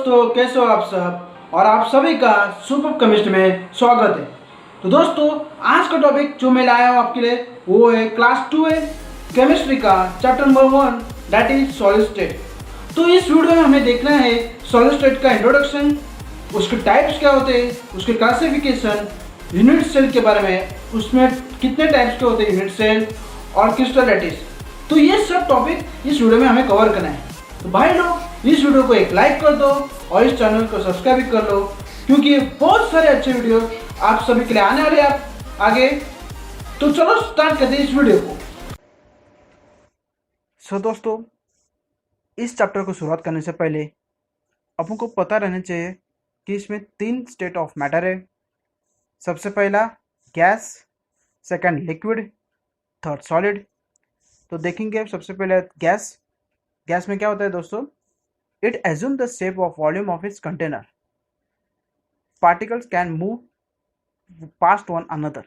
दोस्तों, कैसे हो आप सब। और आप सभी का सुपर केमिस्ट्री में स्वागत है। तो दोस्तों, आज का टॉपिक जो मैं लाया हूँ आपके लिए वो है क्लास 2 है केमिस्ट्री का chapter number 1, that is solid state. तो इस वीडियो में हमें देखना है सॉलिड स्टेट का इंट्रोडक्शन, उसके टाइप्स क्या होते हैं, उसके क्लासिफिकेशन, यूनिट सेल के बारे में, उसमें कितने टाइप्स के होते हैं यूनिट सेल और क्रिस्टल लैटिस। तो ये सब टॉपिक इस वीडियो में हमें कवर करना है। तो भाई लोग, इस वीडियो को एक लाइक कर दो और इस चैनल को सब्सक्राइब भी कर लो, क्योंकि बहुत सारे अच्छे वीडियो आप सभी के लिए आने वाले हैं आगे। तो चलो स्टार्ट करते हैं इस वीडियो को। सो दोस्तों, इस चैप्टर को शुरुआत करने से पहले अपन को पता रहना चाहिए कि इसमें 3 स्टेट ऑफ मैटर है। सबसे पहला gas, second liquid, third solid. तो देखेंगे सबसे पहले गैस। गैस में क्या होता है दोस्तों? It assumes the shape of volume of its container. Particles can move past one another.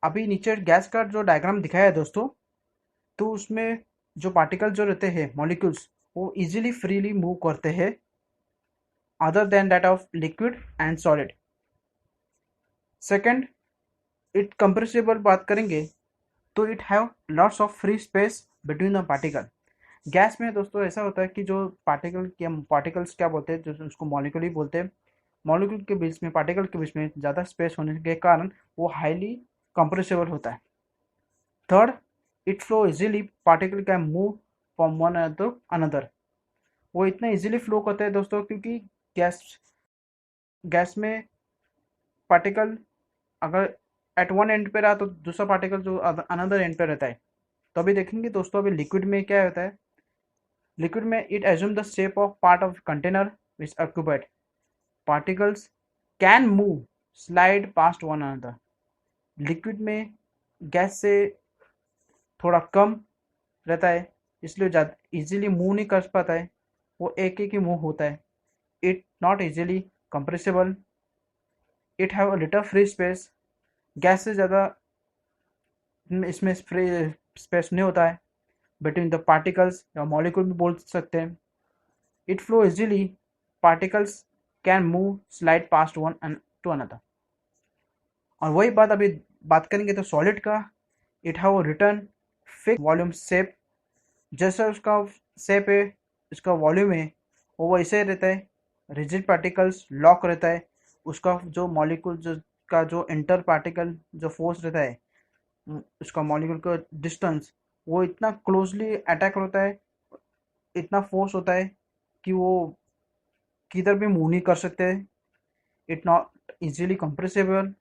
अभी नीचे गैस का जो डायग्राम दिखाया है दोस्तों, तो उसमें जो पार्टिकल जो रहते हैं मॉलिक्यूल्स, वो इजीली फ्रीली मूव करते हैं other than that of liquid and solid. Second, it compressible बात करेंगे तो it have lots of free space between the particle. Gas में दोस्तों ऐसा होता है कि जो पार्टिकल्स क्या बोलते हैं, जो उसको मॉलिक्यूल ही बोलते हैं, मॉलिक्यूल के बीच में, पार्टिकल के बीच में ज़्यादा स्पेस होने के कारण वो हाईली कंप्रेसिबल होता है। Third, it flow easily, particle can move from one two another. वो इतना इजीली फ्लो करते हैं दोस्तों, क्योंकि गैस में पार्टिकल अगर एट वन एंड पे रहा तो दूसरा पार्टिकल जो अनदर एंड पे रहता है। तो अभी देखेंगे दोस्तों, अभी लिक्विड में क्या होता है। लिक्विड में it assume the shape of part of container which occupied. Particles can move slide past one another. Liquid में गैस से थोड़ा कम रहता है, इसलिए ज़्यादा इजीली मूव नहीं कर पाता है, वो एक ही मूव होता है। It not easily compressible, it have a little free space. Gas से ज़्यादा इसमें फ्री स्पेस नहीं होता है बिटवीन द पार्टिकल्स, या मॉलिक्यूल भी बोल सकते हैं। It flow easily, particles can move slide past one two another. और वही बात अभी बात करेंगे तो सॉलिड का। It have return fix volume shape. जैसा उसका शेप है, इसका वॉल्यूम है, वो वैसे रहता है। रिजिड पार्टिकल्स लॉक रहता है। उसका जो मॉलिक्यूल का जो इंटर पार्टिकल जो फोर्स रहता है, उसका मॉलिक्यूल का डिस्टेंस, वो इतना क्लोजली अटैक होता है, इतना फोर्स होता है कि वो किधर भी मूव नहीं कर सकते। It not easily compressible,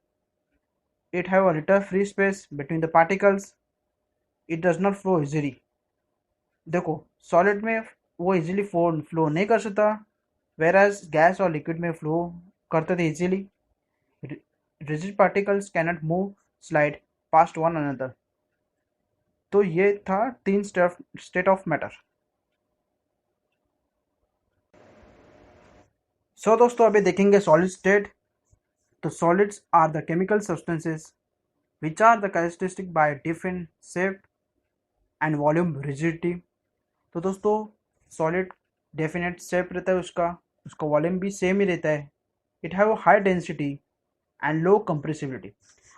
it have a little free space between the particles, it does not flow easily. देखो, सॉलिड में वो इजीली फ्लो नहीं कर सकता, वेराज गैस और लिक्विड में फ्लो करते थे easily. Rigid particles cannot move slide past one another. तो ये था 3 स्टेट ऑफ मैटर। सो दोस्तों, अभी देखेंगे सॉलिड स्टेट। तो solids are the chemical substances which are the characteristic by different shape and volume rigidity। तो दोस्तों, सॉलिड डेफिनेट शेप रहता है उसका, उसका वॉल्यूम भी सेम ही रहता है। It have high density and low compressibility.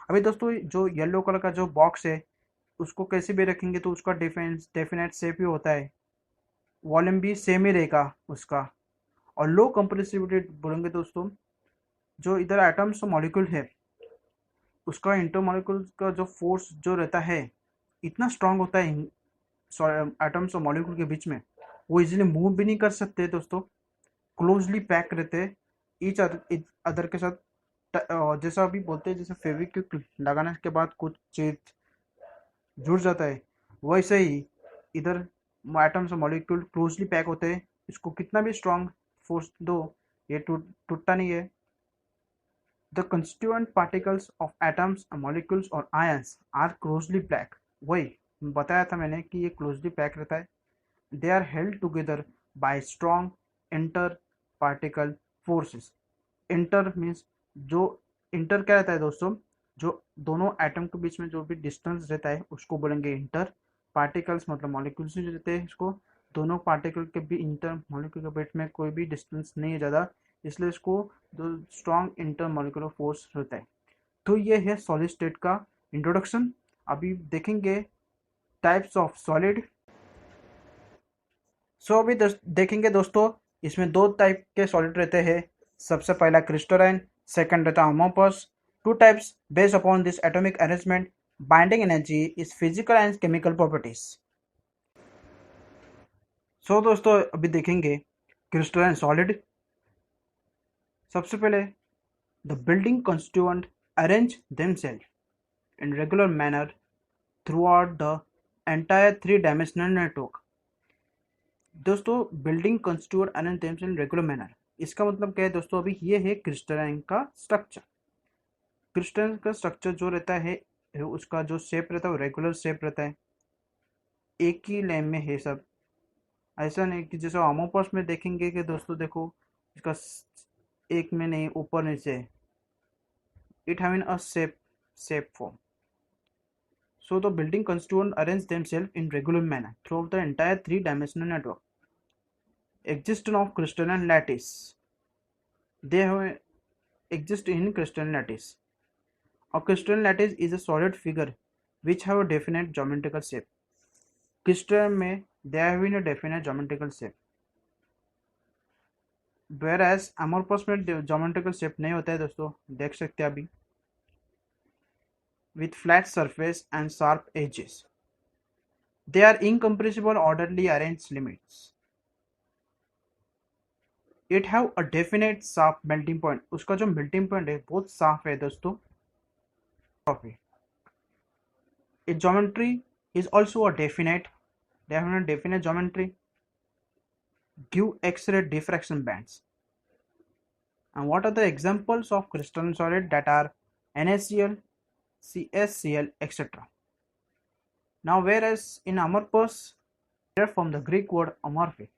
अभी दोस्तों, जो येलो कलर का जो बॉक्स है, उसको कैसे भी रखेंगे तो उसका डेफिनेट शेप ही होता है, वॉल्यूम भी सेम ही रहेगा उसका। और लो कंप्रेसिबिलिटी बोलेंगे दोस्तों, जो इधर एटम्स और मॉलिक्यूल है, उसका इंटरमॉलिक्यूल का जो फोर्स जो रहता है, इतना स्ट्रांग होता है एटम्स और मॉलिक्यूल के बीच में, वो इजीली मूव भी नहीं कर सकते दोस्तों, क्लोजली पैक रहते हैं ईच अदर के साथ। जैसा अभी बोलते हैं, जैसे फेविक्विक लगाने के बाद कुछ चीज जुड़ जाता है, वैसे ही इधर एटम्स और मॉलिक्यूल क्लोजली पैक होते हैं। इसको कितना भी स्ट्रांग फोर्स दो, ये टूटता नहीं है। The constituent particles of atoms, molecules और ions are closely packed। वही बताया था मैंने कि ये closely packed रहता है। They are held together by strong inter-particle forces। Inter means जो इंटर क्या रहता है दोस्तों, जो दोनों एटम के बीच में जो भी डिस्टेंस रहता है उसको बोलेंगे इंटर। पार्टिकल्स मतलब मॉलिक्यूल्स जो रहते हैं, इसको दोनों पार्टिकल के भी इंटर मॉलिक्यूलर बीच में कोई भी डिस्टेंस नहीं है ज़्यादा, इसलिए इसको जो स्ट्रॉन्ग इंटर मॉलिक्यूलर फोर्स होता है। तो ये है सॉलिड स्टेट का इंट्रोडक्शन। अभी देखेंगे टाइप्स ऑफ सॉलिड। सो अभी देखेंगे दोस्तों, इसमें दो टाइप के सॉलिड रहते हैं। सबसे पहला क्रिस्टलाइन, सेकंड रहता है amorphous. Two types based upon this atomic arrangement, binding energy is physical and chemical properties. So दोस्तों अभी देखेंगे क्रिस्टलाइन सॉलिड। सबसे पहले the building constituent arrange themselves in regular manner throughout the entire three-dimensional network। दोस्तों building constitute arrange themselves in regular manner, इसका मतलब क्या है दोस्तों? अभी ये है क्रिस्टलाइन का स्ट्रक्चर। क्रिस्टलाइन का स्ट्रक्चर जो रहता है, उसका जो शेप रहता है वो रेगुलर शेप रहता है, एक ही लाइन में है सब। ऐसा नहीं कि जैसे अमोर्फस में देखेंगे कि दोस्तों देखो, इसका एक में नहीं, ऊपर नीचे, it having a shape form. So the building constituents arrange themselves in regular manner throughout the entire three-dimensional network. Existence of crystalline lattice. They have exist in crystalline lattice. A crystalline lattice is a solid figure which have a definite geometrical shape. Crystalline में they have in a definite geometrical shape. Whereas amorphous में geometrical shape नहीं होता है दोस्तों, देख सकते हैं अभी, with flat surface and sharp edges. They are incompressible orderly arranged limits. It have a definite sharp melting point. उसका जो melting point है बहुत साफ है दोस्तों। Its geometry is also a definite. They have a definite geometry. Give X-ray diffraction bands. And what are the examples of crystalline solid that are NaCl, CsCl, etc. Now, whereas in amorphous, from the Greek word amorphic,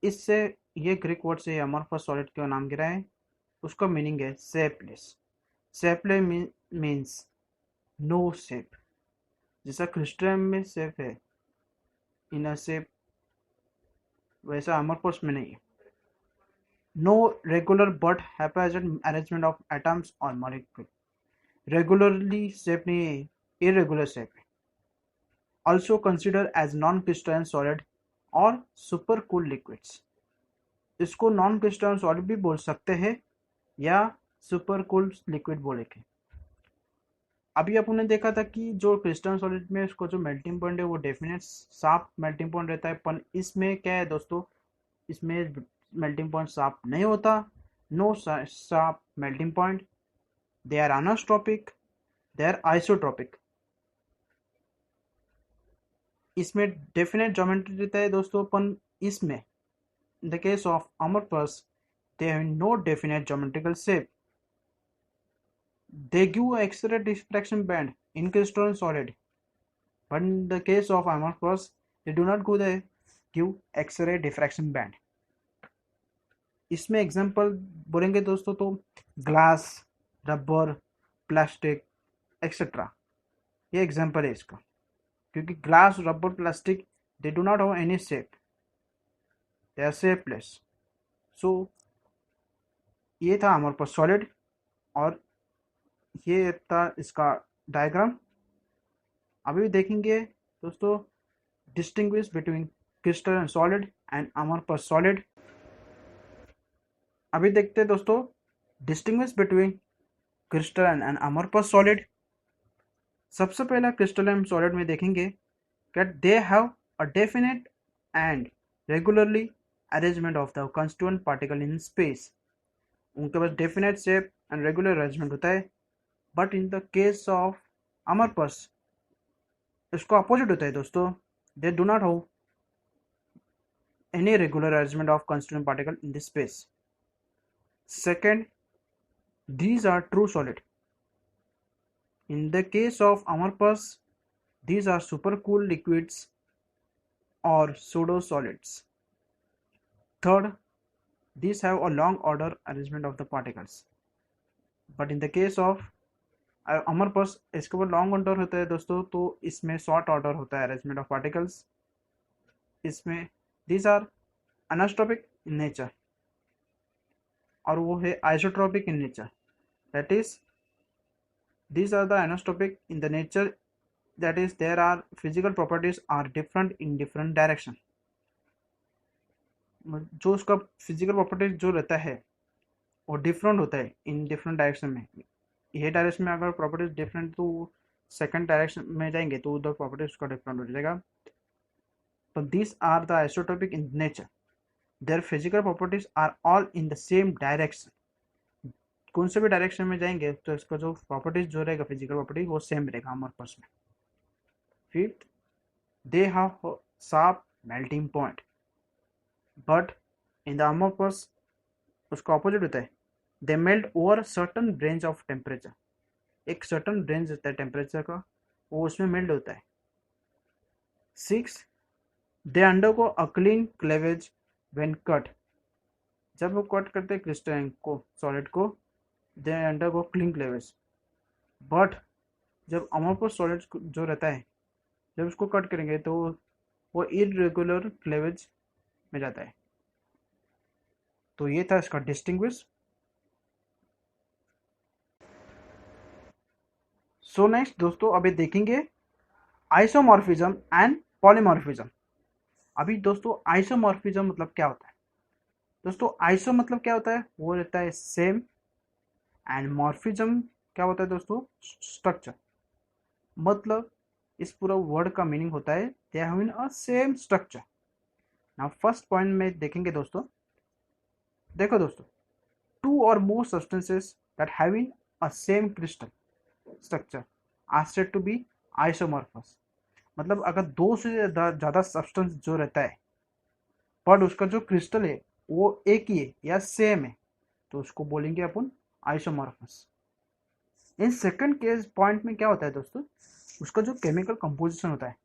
इससे ये Greek word से amorphous solid क्यों नाम गिरा है? उसका meaning है shapeless. Shapeless means no shape. जैसा क्रिस्टलाइन में शेप है, इन शेप, वैसा amorphous में नहीं है। No regular but haphazard arrangement of atoms or molecule। Regularly shape नहीं है, इरेगुलर शेप है। Also considered as non-crystalline solid और सुपर कूल लिक्विड्स। इसको नॉन क्रिस्टलाइन सॉलिड भी बोल सकते हैं या सुपर कूल लिक्विड बोलेंगे। अभी अपन ने देखा था कि जो क्रिस्टलाइन सॉलिड में उसको जो मेल्टिंग पॉइंट है वो डेफिनेट शार्प मेल्टिंग पॉइंट रहता है, पर इसमें क्या है दोस्तों, इसमें मेल्टिंग पॉइंट शार्प नहीं होता। No sharp melting point. They are anisotropic, they are isotropic. इसमें डेफिनेट ज्योमेट्री रहता है दोस्तों, पर इसमें in the case of amorphous they have no definite geometrical shape. They give a X-ray diffraction band in crystalline solid, but in the case of amorphous they do not give X-ray diffraction band. इसमें example बोलेंगे दोस्तों तो glass, rubber, plastic etcetera, ये example है इसका। क्योंकि glass, rubber, plastic they do not have any shape, they are shapeless. So ये था हमारे पास सॉलिड और ये था इसका डायग्राम। अभी देखेंगे दोस्तों distinguish between crystal solid and amorphous solid. अभी देखते हैं दोस्तों distinguish between crystal and amorphous solid. सबसे पहला क्रिस्टल सॉलिड में देखेंगे कि they have a definite and regularly arrangement of the constituent particle in space. उनके पास definite shape and regular arrangement होता है। But in the case of amorphous इसको अपोजिट होता है दोस्तों। They do not have any regular arrangement of constituent particle in this space. Second, these are true solid. In the case of amorphous, these are supercooled liquids or pseudo solids. Third, these have a long order arrangement of the particles. But in the case of amorphous, इसके ऊपर long order होता है दोस्तों, तो इसमें short order होता है arrangement of particles. इसमें दीज आर अनस्ट्रोपिक इन नेचर और वो है isotropic in nature. That is these are the anisotropic in the nature, that is there are physical properties are different in different direction। जो उसका physical properties जो रहता है वो डिफरेंट होता है इन डिफरेंट डायरेक्शन में। ये डायरेक्शन में अगर प्रॉपर्टीज डिफरेंट तो सेकंड डायरेक्शन में जाएंगे तो उधर प्रॉपर्टीज उसका डिफरेंट हो जाएगा। तो this are the isotropic in nature, their physical properties are all in the same direction. कौन से भी डायरेक्शन में जाएंगे तो इसका जो प्रॉपर्टीज जो रहेगा फिजिकल प्रॉपर्टी वो सेम रहेगा अमोर्फस में। Fifth, they have a sharp melting point, but in the amorphous उसका ऑपोजिट होता है, they melt over certain range of temperature। एक certain range होता है टेम्परेचर का, वो उसमें मेल्ट होता है। 6, they undergo a clean cleavage when cut। जब वो कट करते हैं क्रिस्टलाइन को, सॉलिड को, they undergo clean cleavage, but जब अमोर्फस सॉलिड जो रहता है जब उसको कट करेंगे तो वो इरेगुलर क्लेवेज में जाता है। तो ये था इसका डिस्टिंग्विश। सो नेक्स्ट दोस्तों अभी देखेंगे आइसोमॉर्फिज्म एंड पॉलीमॉर्फिज्म। अभी दोस्तों आइसोमॉर्फिज्म मतलब क्या होता है? दोस्तों आइसो मतलब क्या होता है? वो रहता है सेम, एंड मॉर्फिज्म क्या होता है दोस्तों? स्ट्रक्चर। मतलब इस पूरा वर्ड का मीनिंग होता है they are having a same structure. Now first point में देखेंगे दोस्तों, देखो दोस्तों, two or more substances that having a same crystal structure are said to be isomorphous. मतलब अगर दो से ज़्यादा सब्सटेंस जो रहता है पर उसका जो क्रिस्टल है वो एक ही है या सेम है तो उसको बोलेंगे अपन आइसोमॉर्फस। इन सेकंड केस पॉइंट में क्या होता है दोस्तों? उसका जो केमिकल कंपोजिशन होता है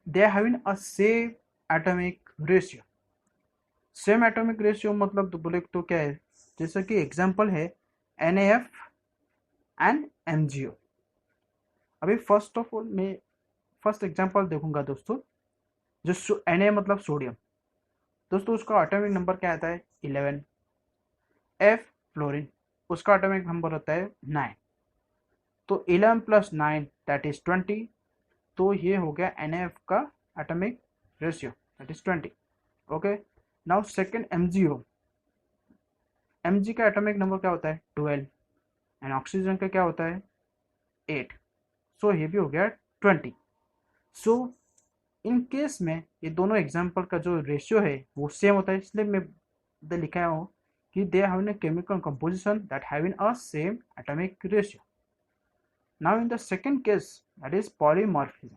they are having a same atomic ratio. Same atomic ratio मतलब तो बोले तो क्या है, जैसे कि एग्जांपल है NaF एंड MgO। अभी फर्स्ट ऑफ ऑल मैं फर्स्ट एग्जांपल देखूंगा दोस्तों, जो Na मतलब सोडियम। दोस्तों उसका एटॉमिक नंबर क्या आता है? 11। F फ्लोरीन, उसका एटॉमिक नंबर होता है 9। तो 11 प्लस 9 दैट इज 20। तो ये हो गया NaF का atomic ratio that is 20। Okay, now second MgO। Mg का एटॉमिक नंबर क्या होता है? 12, एंड ऑक्सीजन का क्या होता है? 8। सो ये भी हो गया 20। सो इन केस में ये दोनों एग्जाम्पल का जो रेशियो है वो सेम होता है, इसलिए मैं लिखा हूँ कि they have a chemical composition that having a same atomic ratio. Now in the second case that is polymorphism.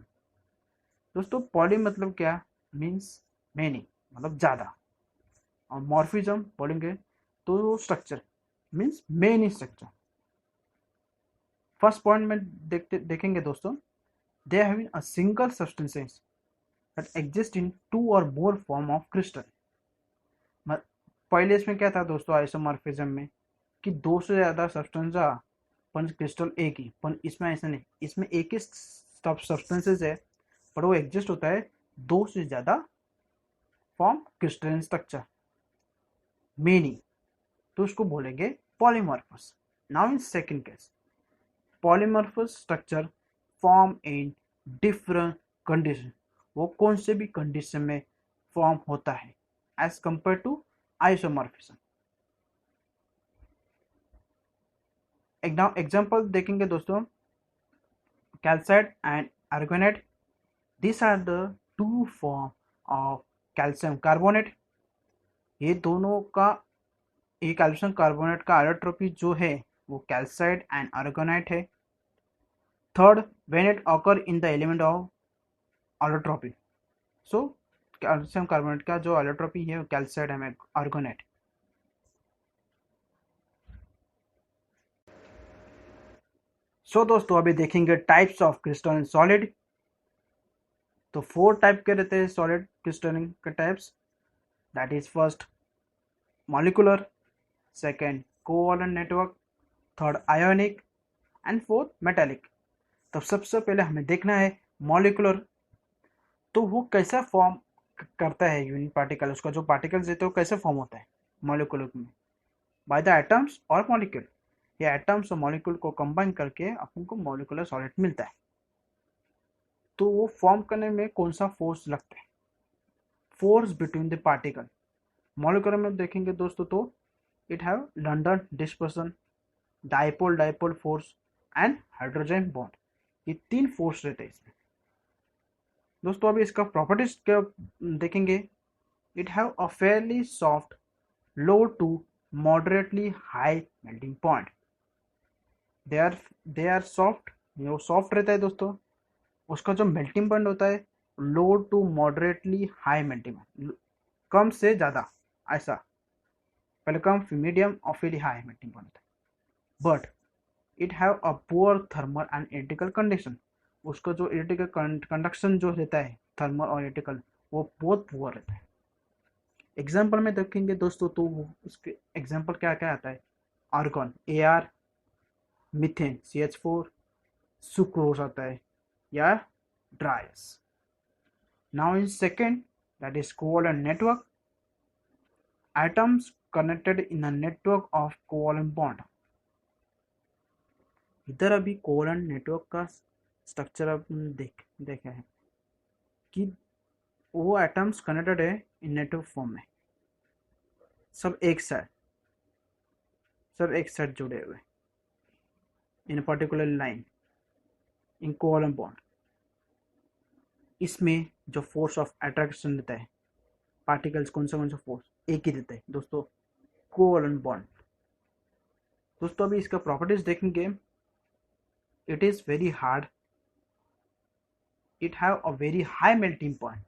दोस्तों पॉली मतलब क्या? मीन्स मेनी, मतलब ज़्यादा, और मॉर्फिज्म बोलेंगे तो structure means many structure. First point में देखेंगे दोस्तों, they are having a single substances that exist in two or more form of crystal. पहले इसमें क्या था दोस्तों आइसोमॉर्फिज्म में कि दो से ज़्यादा सब्सटेंस पर क्रिस्टल एक ही, पर इसमें ऐसा नहीं, इसमें एक ही सब्सटेंसेस है पर वो एग्जिस्ट होता है दो से ज़्यादा फॉर्म क्रिस्टल स्ट्रक्चर मेनी, तो उसको बोलेंगे polymorphous. Now in second case, polymorphous structure form in different condition. वो कौन से भी कंडीशन में फॉर्म होता है as compare to isomorphism. Example देखेंगे दोस्तों, calcite and aragonite, this are the two form of calcium carbonate. ये दोनों का, ये कैल्शियम कार्बोनेट का आलोट्रोपी जो है वो कैल्साइट एंड आर्गोनाइट है। Third, when it occur in the element of allotropy, so calcium carbonate का जो आलोट्रोपी है वो कैल्साइट एंड आर्गोनाइट। सो दोस्तों अभी देखेंगे टाइप्स ऑफ क्रिस्टल सॉलिड। तो 4 टाइप के रहते हैं सॉलिड क्रिस्टलिन के types, that is first molecular, second covalent network, third ionic, and fourth metallic. तो सबसे पहले हमें देखना है मॉलिकुलर। तो वो कैसा फॉर्म करता है यूनिट पार्टिकल, उसका जो पार्टिकल्स देते हैं वो कैसे फॉर्म होता है मॉलिक्यूल में, बाय द एटम्स और मॉलिक्यूल। ये एटम्स और मॉलिक्यूल को कंबाइन करके अपन को मॉलिक्यूलर सॉलिड मिलता है। तो वो फॉर्म करने में कौन सा फोर्स लगता है? Force between the particle. Molecular में देखेंगे दोस्तों तो it have London dispersion, dipole dipole force and hydrogen bond. ये 3 फोर्स रहते हैं इसमें। दोस्तों अभी इसका प्रॉपर्टीज क्या देखेंगे। It have a fairly soft low to moderately high melting point. They are soft, वो सॉफ्ट रहता है दोस्तों। उसका जो मेल्टिंग पॉइंट होता है low to moderately high melting point, कम से ज़्यादा, ऐसा पहले कम फिर मीडियम और फिर हाई मेल्टिंग पॉइंट होता है। But it have a poor thermal and electrical condition. उसका जो इलेक्ट्रिकल कंडक्शन जो रहता है थर्मल और इलेक्ट्रिकल, वो बहुत पुअर रहता है। एग्जाम्पल में देखेंगे दोस्तों तो उसके एग्जाम्पल क्या क्या आता है। Argon AR, methane CH4, sucrose आता है या Dryas. Now in second, that is covalent network, atoms connected in a network of covalent bond। इधर अभी कोवलेंट नेटवर्क का स्ट्रक्चर अपन देखे हैं कि वो एटम्स कनेक्टेड है इन नेटवर्क फॉर्म में, सब एक साथ जुड़े हुए इन particular line in covalent bond. इसमें जो फोर्स ऑफ अट्रैक्शन देता है पार्टिकल्स, कौन सा फोर्स एक ही देता है दोस्तों, कोवलेंट बॉन्ड। दोस्तों अभी इसका प्रॉपर्टीज देखेंगे। It is very hard, it have a very high melting point.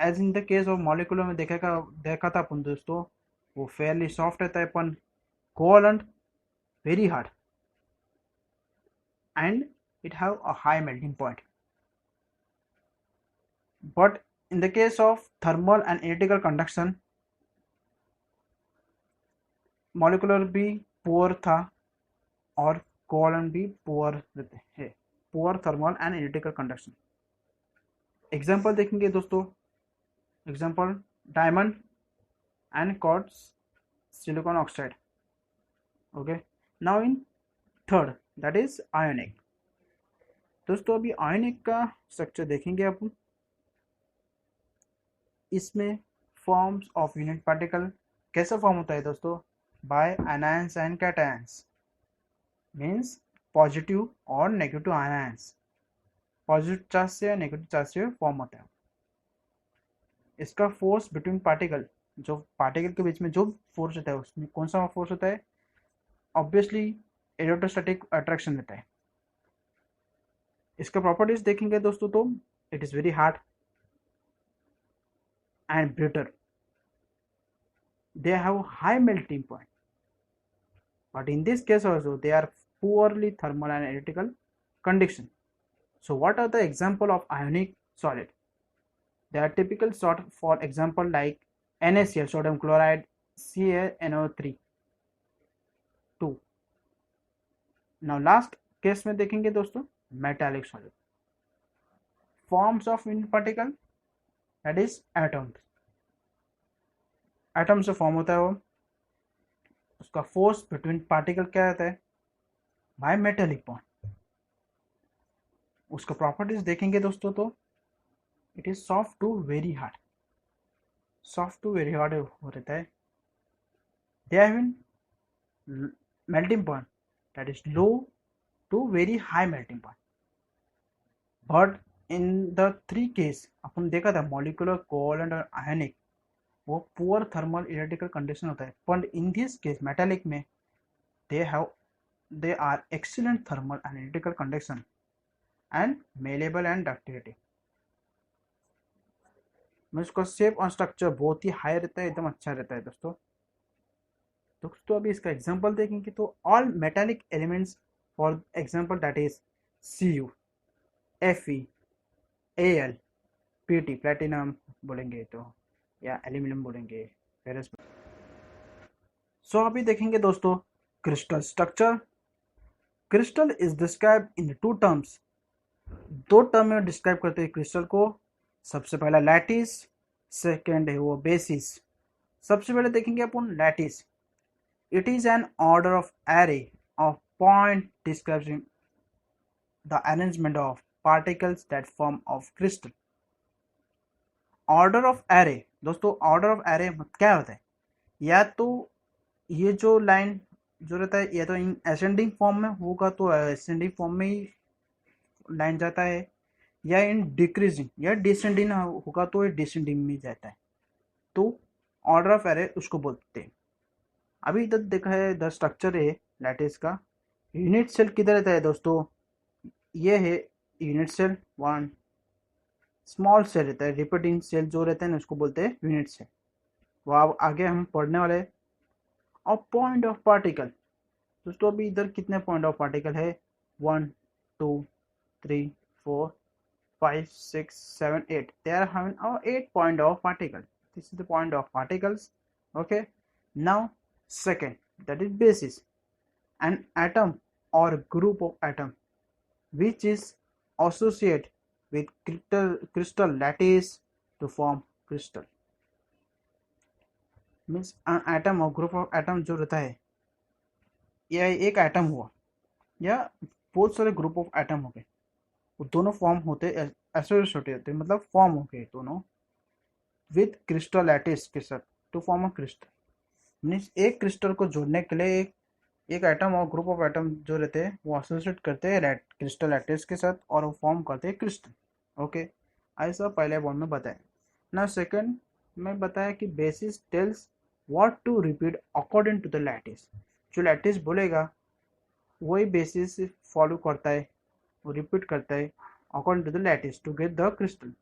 As in the case of molecular में देखा था अपन दोस्तों, वो फेयरली सॉफ्ट रहता है, अपन covalent very hard and it have a high melting point. But in the case of thermal and electrical conduction, molecular भी poor था और कोवलेंट भी पुअर रहते हैं, poor thermal and electrical conduction. Example देखेंगे दोस्तों। Example diamond and quartz silicon oxide. Okay, now in third, that is ionic. दोस्तों अभी आयोनिक का स्ट्रक्चर देखेंगे अपन। इसमें फॉर्म्स ऑफ यूनिट पार्टिकल कैसे फॉर्म होता है दोस्तों, by anions and cations, means positive और नेगेटिव आनायंस, पॉजिटिव चार्ज से या नेगेटिव चार्ज से फॉर्म होता है। इसका फोर्स बिटवीन पार्टिकल, जो पार्टिकल के बीच में जो फोर्स होता है उसमें कौन सा फोर्स होता है, ऑब्वियसली इलेक्ट्रोस्टैटिक अट्रैक्शन रहता है। इसका प्रॉपर्टीज देखेंगे दोस्तों तो it is very hard and brittle. They have high melting point, but in this case also they are poorly thermal and electrical conduction. So what are the example of ionic solid? They are typical sort, for example like NaCl, sodium chloride, CaNO3 2. Now last case में देखेंगे दोस्तों metallic solid, forms of unit particle, that is atoms। Atom से form होता है वो, उसका force between particle क्या रहता है, बाय मेटेलिक बॉन्ड। उसका प्रॉपर्टीज देखेंगे दोस्तों तो it is soft to very hard, soft to very hard हो रहता है। They have melting point that is low to very high melting point. But in the 3 case अपन देखा था मॉलिक्यूलर, कोवलेंट और आयनिक, वो पुअर थर्मल इलेक्ट्रिकल कंडीशन होता है। But in this case metallic में they are excellent thermal and electrical conduction and malleable and ductility। उसका shape और स्ट्रक्चर बहुत ही हाई रहता है, एकदम अच्छा रहता है दोस्तों। अभी इसका एग्जांपल देखेंगे तो all metallic elements, for example that is Cu, Fe, Al, Pt, platinum बोलेंगे तो, या एल्यूमिनियम बोलेंगे, फेरस। सो अभी देखेंगे दोस्तों crystal structure. Crystal is describe in 2 terms, 2 term में डिस्क्राइब करते हैं क्रिस्टल को। सबसे पहला लैटिस, सेकेंड है वो बेसिस। सबसे पहले देखेंगे अपन lattice. It is an order of array of point describing the arrangement of particles that form of crystal. Order of array दोस्तों, ऑर्डर ऑफ एरे क्या होता है? या तो ये जो लाइन जो रहता है या तो इन असेंडिंग फॉर्म में होगा तो असेंडिंग फॉर्म में ही लाइन जाता है, या इन डिक्रीजिंग या डिसेंडिंग होगा तो ये डिसेंडिंग में जाता है। तो ऑर्डर ऑफ एरे उसको बोलते हैं। अभी तक देखा है द स्ट्रक्चर है लैटिस का। यूनिट सेल किधर रहता है दोस्तों? ये है unit cell. One small cell रहता है, रिपीटिंग सेल जो रहते हैं ना उसको बोलते हैं यूनिट सेल। वो अब आगे हम पढ़ने वाले हैं। और पॉइंट ऑफ पार्टिकल दोस्तों, अभी इधर कितने पॉइंट ऑफ पार्टिकल है? 1 2 3 4 5 6 7 8। There are having our 8 point of particle. This is the point of particles. Okay. Now second, that is basis. An atom or group of atom which is associated with crystal lattice to form crystal. Means an atom or group of atom जो रहता है, या एक atom हुआ या बहुत सारे group of atom हो गए, वो दोनों फॉर्म होते एसोसिएट होते मतलब फॉर्म हो गए दोनों विद क्रिस्टल लैटिस के साथ to form a crystal. Means एक क्रिस्टल को जोड़ने के लिए एक एटम और ग्रुप ऑफ एटम जो रहते हैं वो एसोसिएट करते हैं क्रिस्टल लैटिस के साथ और वो फॉर्म करते हैं क्रिस्टल। ओके, ऐसा पहले बॉन्ड में बताया ना। सेकंड में बताया कि basis tells what to repeat according to the lattice. जो लैटिस बोलेगा वही बेसिस फॉलो करता है, वो रिपीट करता है according to the lattice to get the crystal.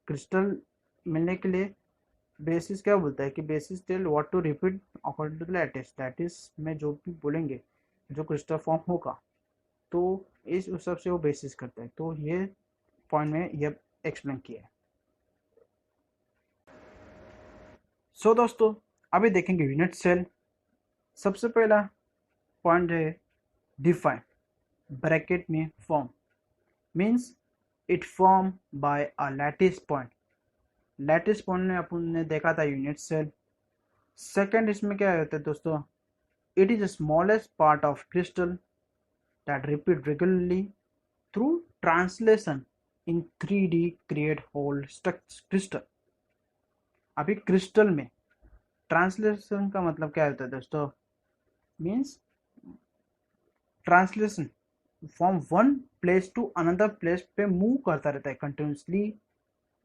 Crystal मिलने के लिए बेसिस क्या बोलता है कि basis tell what to repeat according to the lattice. Lattice में जो भी बोलेंगे जो क्रिस्टल फॉर्म होगा तो इस हिसाब से वो बेसिस करता है। तो ये पॉइंट में ये एक्सप्लेन किया है। सो दोस्तों अभी देखेंगे यूनिट सेल। सबसे पहला पॉइंट है डिफाइन, ब्रैकेट में form, means it form by a lattice point. Lattice point में अपन ने देखा था यूनिट सेल। सेकंड इसमें क्या होता है दोस्तों? It is the smallest part of crystal that repeat regularly through translation in 3D create whole crystal. अभी क्रिस्टल में ट्रांसलेशन का मतलब क्या होता है दोस्तों? Means translation from one place to another place पे मूव करता रहता है continuously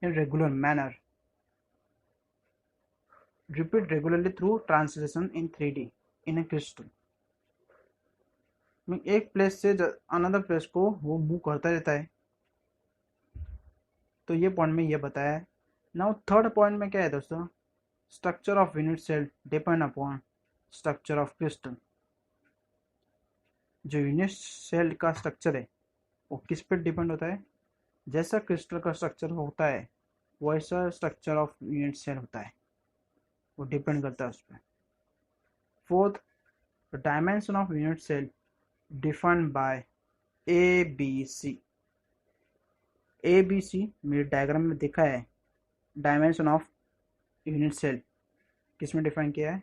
in regular manner, repeat regularly through translation in 3D in a crystal. एक प्लेस से अनदर प्लेस को वो मूव करता रहता है। तो ये पॉइंट में ये बताया है। नाउ थर्ड पॉइंट में क्या है दोस्तों? Structure of unit cell depend upon structure of crystal. जो यूनिट सेल का स्ट्रक्चर है वो किस पर डिपेंड होता है? जैसा क्रिस्टल का स्ट्रक्चर होता है वैसा स्ट्रक्चर ऑफ यूनिट सेल होता है, वो डिपेंड करता है उस पर। Fourth, the dimension of unit cell defined by ABC। ABC मेरे डायग्राम में दिखा है। डायमेंशन ऑफ यूनिट सेल किस में डिफाइन किया है?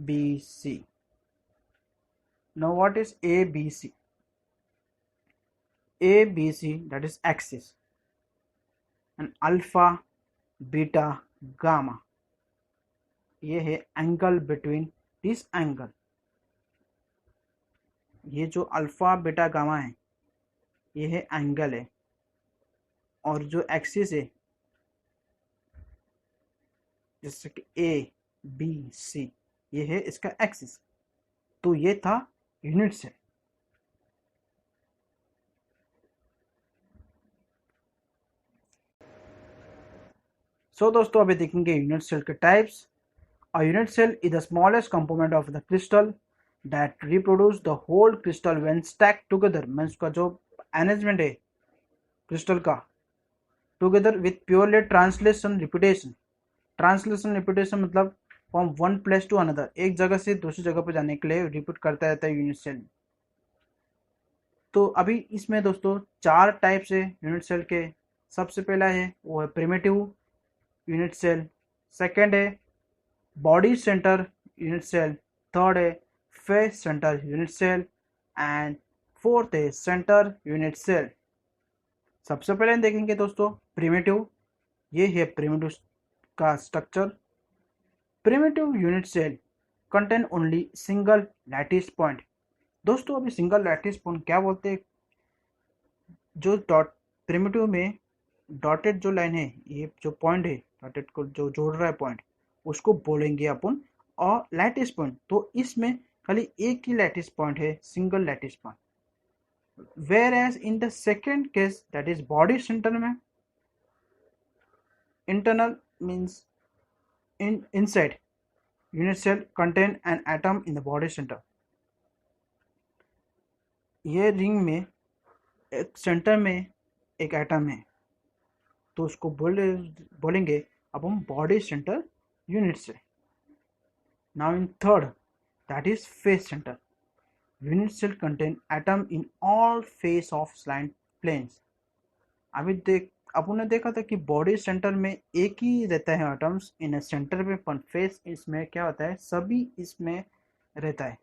ABC। Now what is ABC? ABC, that is axis, and alpha, beta, gamma. ये है एंगल बिटवीन दिस एंगल। ये जो अल्फा बीटा गामा है ये है एंगल है, और जो एक्सिस है जैसे कि ABC ये है इसका एक्सिस। तो ये था यूनिट सेल। सो दोस्तों अभी देखेंगे यूनिट सेल के types. A unit cell is the smallest component of the crystal that reproduce the whole crystal when stacked together. Means उसका जो अरेंजमेंट है क्रिस्टल का together with purely translation repetition. Translation repetition मतलब from one place to another, एक जगह से दूसरी जगह पर जाने के लिए रिपीट करता रहता है यूनिट सेल। तो अभी इसमें दोस्तों 4 टाइप्स है यूनिट सेल के। सबसे पहला है वो है प्रिमिटिव यूनिट सेल, सेकंड है body centre unit cell, third है face centre unit cell and fourth है सेंटर यूनिट सेल। सबसे पहले देखेंगे दोस्तों प्रिमिटिव। ये है प्रिमिटिव का structure. Primitive unit cell contain only single lattice point. दोस्तों अभी सिंगल लैटिस पॉइंट क्या बोलते हैं? जो डॉट प्रिमिटिव में डॉटेड जो लाइन है, ये जो पॉइंट है डॉटेड को जो जोड़ रहा है पॉइंट, उसको बोलेंगे अपन और लैटिस पॉइंट। तो इसमें खाली एक ही लैटिस पॉइंट है, single lattice point. Where as in the second case that is body centre में, internal means inside unit cell contain an atom in the body center। ये रिंग में एक सेंटर में एक एटम है, तो उसको बोलेंगे अब हम बॉडी सेंटर यूनिट से। Now in third that is face centre. Unit cell contain atom in all face of slide planes. अभी अपन ने देखा था कि बॉडी सेंटर में एक ही रहता है एटम्स इन सेंटर में, पर फेस इसमें क्या होता है, सभी इसमें रहता है,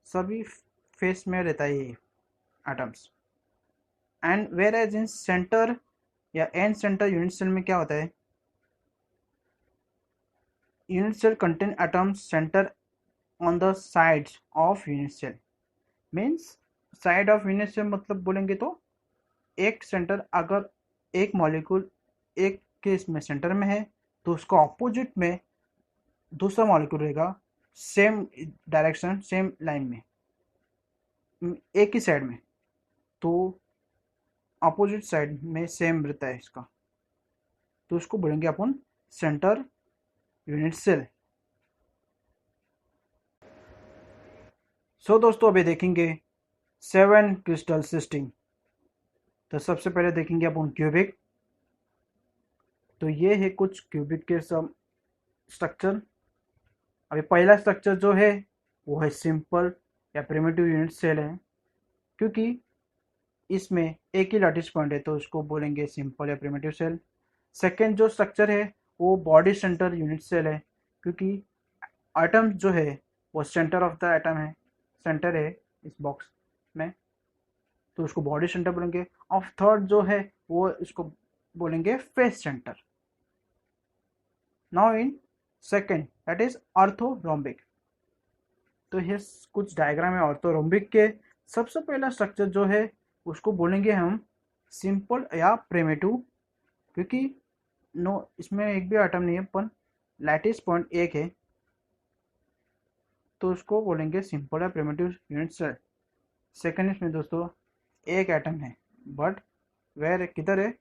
सभी फेस में रहता है ये atoms. And where as in center या एंड सेंटर यूनिट सेल में क्या होता है, unit cell contain atoms center on the sides of unit cell. Means side of unit cell मतलब बोलेंगे तो एक सेंटर, अगर एक मॉलिक्यूल एक के इसमें सेंटर में है तो उसका ऑपोजिट में दूसरा मॉलिक्यूल रहेगा, सेम डायरेक्शन सेम लाइन में, एक ही साइड में, तो अपोजिट साइड में सेम रहता है इसका, तो उसको बोलेंगे अपन सेंटर यूनिट सेल। सो दोस्तों अभी देखेंगे 7 क्रिस्टल सिस्टम। तो सबसे पहले देखेंगे अपन क्यूबिक। तो ये है कुछ क्यूबिक के सब स्ट्रक्चर। अभी पहला स्ट्रक्चर जो है वो है सिंपल या प्रिमिटिव यूनिट सेल है, क्योंकि इसमें एक ही लैटिस पॉइंट है तो उसको बोलेंगे सिंपल या प्रिमिटिव सेल। सेकेंड जो स्ट्रक्चर है वो बॉडी सेंटर यूनिट सेल है, क्योंकि एटम जो है वो सेंटर ऑफ द एटम है, सेंटर है इस बॉक्स में, तो उसको बॉडी सेंटर बोलेंगे। और थर्ड जो है वो इसको बोलेंगे face centre. Now in second that is orthorhombic. तो ये कुछ डायग्राम है ऑर्थोरोम्बिक के। सबसे पहला स्ट्रक्चर जो है उसको बोलेंगे हम सिंपल या प्रिमिटिव, क्योंकि नो इसमें एक भी एटम नहीं है, पर लैटिस पॉइंट एक है, तो उसको बोलेंगे सिंपल या प्रिमिटिव यूनिट सेल। सेकेंड इसमें दोस्तों एक एटम है, बट वेयर किधर है,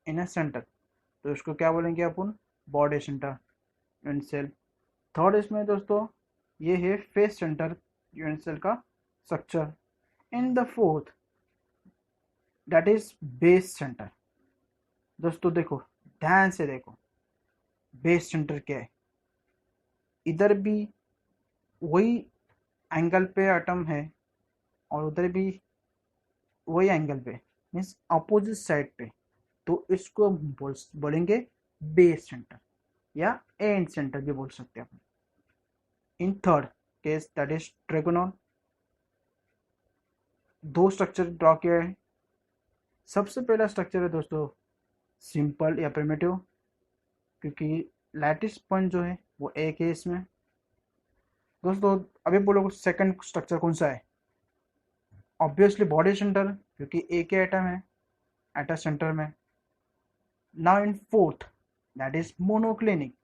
इन सेंटर, तो उसको क्या बोलेंगे अपन, body centre unit cell. Third इसमें दोस्तों ये है फेस सेंटर यूनिट सेल का structure. In the fourth that is base centre. दोस्तों देखो, ध्यान से देखो, बेस सेंटर क्या है, इधर भी वही एंगल पे एटम है और उधर भी वही एंगल पे, मीन्स अपोजिट साइड पे, तो इसको हम बोलेंगे बेस सेंटर या एंड सेंटर भी बोल सकते हैं अपन। In third case that is trigonal. दो स्ट्रक्चर ड्रॉ किया है। सबसे पहला स्ट्रक्चर है दोस्तों सिंपल या प्रिमिटिव, क्योंकि लैटिस पॉइंट जो है वो एक है इसमें। दोस्तों अभी बोलो सेकंड स्ट्रक्चर कौन सा है, ऑब्वियसली बॉडी सेंटर, क्योंकि एक ही एटम है एटम सेंटर में। Now in fourth that is monoclinic.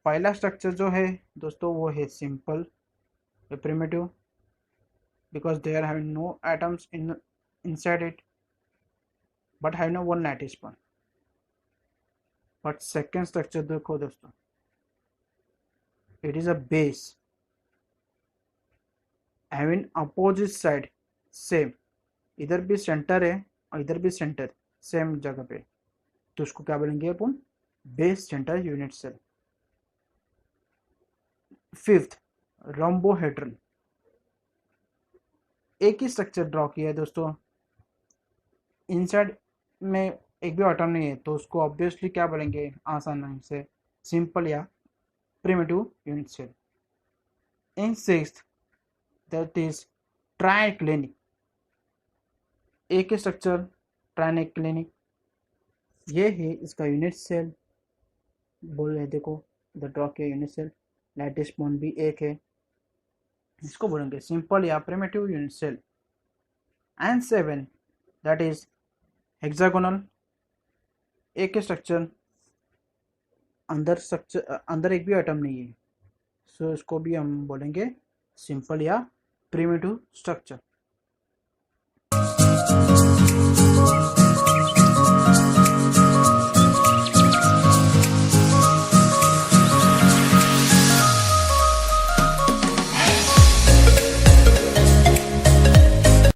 पहला स्ट्रक्चर जो है दोस्तों वो है सिंपल या primitive, because there have no atoms in inside it but have no one lattice point। but second structure देखो दोस्तों, it is a base having opposite side same, इधर भी सेंटर है और इधर भी सेंटर सेम जगह पे, तो उसको क्या बोलेंगे अपन, base centre unit cell. Fifth rhombohedron. एक ही स्ट्रक्चर ड्रॉ किया है दोस्तों, इनसाइड में एक भी एटम नहीं है, तो उसको ऑब्वियसली क्या बोलेंगे आसान से, सिंपल या primitive unit cell. In sixth, that is triclinic, एक ही स्ट्रक्चर ट्राइक्लिनिक, ये है इसका यूनिट सेल। बोल रहे देखो, द ड्रॉ किया यूनिट सेल, लैटिस बॉन्ड भी एक है, इसको बोलेंगे सिंपल या primitive unit cell. And seven, that is hexagonal, एक ही स्ट्रक्चर, अंदर एक भी एटम नहीं है, सो इसको भी हम बोलेंगे सिंपल या प्रिमिटिव स्ट्रक्चर।